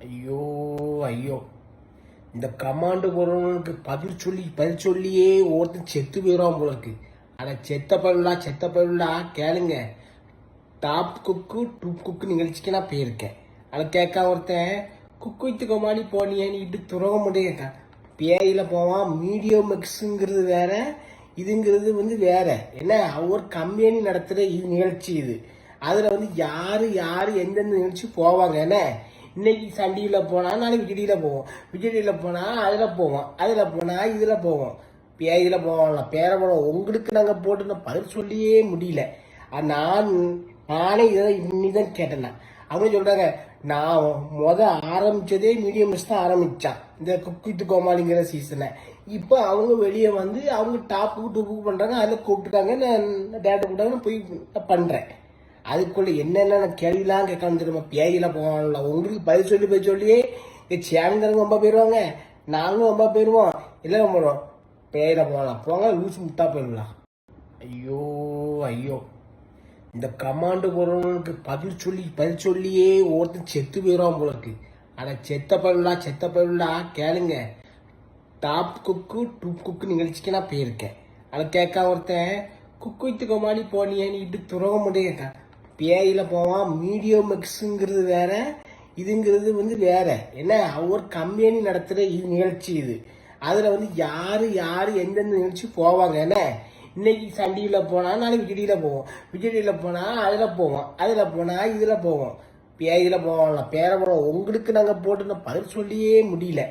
ஐயோ ஐயோ, இந்த கமாண்டு போறவனுக்கு பதில் சொல்லியே ஒருத்தன் செத்து போயிடும் போல இருக்கு. ஆனா செத்த பயிலா கேளுங்க. டாப் குக்கு டூப் குக்கு நிகழ்ச்சிக்கு நான் போயிருக்கேன். அதை கேட்க ஒருத்தன் குக்கு வித்து கோமாளி போனியேன்னு இட்டு துறக மட்டும் கேட்கான். பேயில போவான். மீடியம் மிக்ஸுங்கிறது வேற, இதுங்கிறது வேற. என்ன, ஒரு கம்பெனி நடத்துகிற இது நிகழ்ச்சி இது. அதில் யார் எந்தெந்த நிகழ்ச்சி போவாங்க. என்ன, இன்னைக்கு சண்டியில் போனால் நாளைக்கு விஜடியில் போவோம், விஜடியில் போனால் அதில் போவோம், அதில் போனால் இதில் போவோம், பேயில போவாங்களா பேர போவோம். உங்களுக்கு நாங்கள் போட்டு நான் பதில் சொல்லியே முடியல. நானே இதை இன்னிதான் கேட்டேன்னா அவங்க சொல்கிறாங்க, நான் ஆரம்பித்ததே மீடியம் மிஸ் தான் ஆரம்பித்தான் இந்த குக் வித் கோமாளிங்கிற சீசனை. இப்போ அவங்க வெளியே அவங்க டாப்புக்கு டூப்புக்கு பண்ணுறாங்க. அதில் கூப்பிட்டுருக்காங்க, நான் டேட்டா கூட்டாங்க போய் பண்ணுறேன். அதுக்குள்ளே என்னென்ன கேள்விலாம் கேட்கணும் தெரியுமா? பேயில போவாங்கல்ல, உங்களுக்கு பதில் சொல்லியே இந்த சேனல்காரங்க ரொம்ப போயிடுவாங்க, நாங்களும் ரொம்ப போயிடுவோம். எல்லாம் பண்ணுவோம். பேயில போகலாம் போங்க, லூசு முட்டா போயிடலாம். ஐயோ ஐயோ, இந்த கமாண்டு போறவனுக்கு பதில் சொல்லியே ஒருத்தன் செத்து போயிடும் போல இருக்கு. ஆனா செத்த பயிலா கேளுங்க. டாப் குக்கு டூப் குக்கு நிகழ்ச்சிக்கு நான் போயிருக்கேன். அதை கேட்க ஒருத்தன் குக்கு வித்து கோமாளி போனியேன்னு இட்டு துறக மட்டும் கேட்கான். பேயில போவான். மீடியம் மிக்ஸுங்கிறது வேற, இதுங்கிறது வேற. என்ன, ஒரு கம்பெனி நடத்துகிற இது நிகழ்ச்சி இது. அதில் யார் எந்தெந்த நிகழ்ச்சி போவாங்க. என்ன, இன்னைக்கு சண்டியில் போனால் நாளைக்கு விஜடியில் போவோம், விஜடியில் போனால் அதில் போவோம், அதில் போனால் இதில் போவோம், பேயில போவாங்களா பேர போவோம். உங்களுக்கு நாங்கள் போட்டு நான் பதில் சொல்லியே முடியல.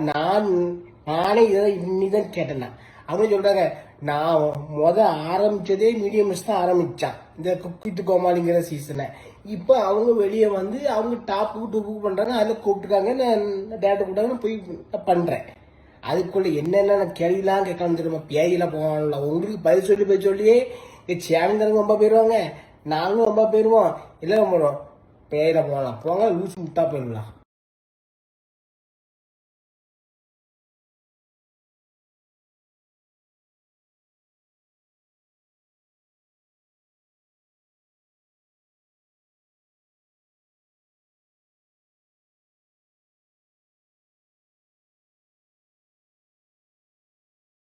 நானே இதை இன்னிதான் கேட்டேன்னா அவங்க சொல்கிறாங்க, நான் ஆரம்பித்ததே மீடியம் மிஸ் தான் ஆரம்பித்தான் இந்த குக் வித் கோமாளிங்கிற சீசனை. இப்போ அவங்க வெளியே அவங்க டாப்புக்கு டூப்புக்கு பண்ணுறாங்க. அதில் கூப்பிட்டுருக்காங்க, நான் டேட்டா கூட்டாங்க போய் பண்ணுறேன். அதுக்குள்ளே என்னென்ன கேள்விலாம் கேட்கணும் தெரியுமா? பேயில போவாங்கல்ல, உங்களுக்கு பதில் சொல்லியே இந்த சேனல்காரங்க ரொம்ப போயிடுவாங்க, நாங்களும் ரொம்ப போயிடுவோம். எல்லாம் பண்ணுவோம். பேயில போகலாம் போங்க, லூசு முட்டா போயிடலாம்.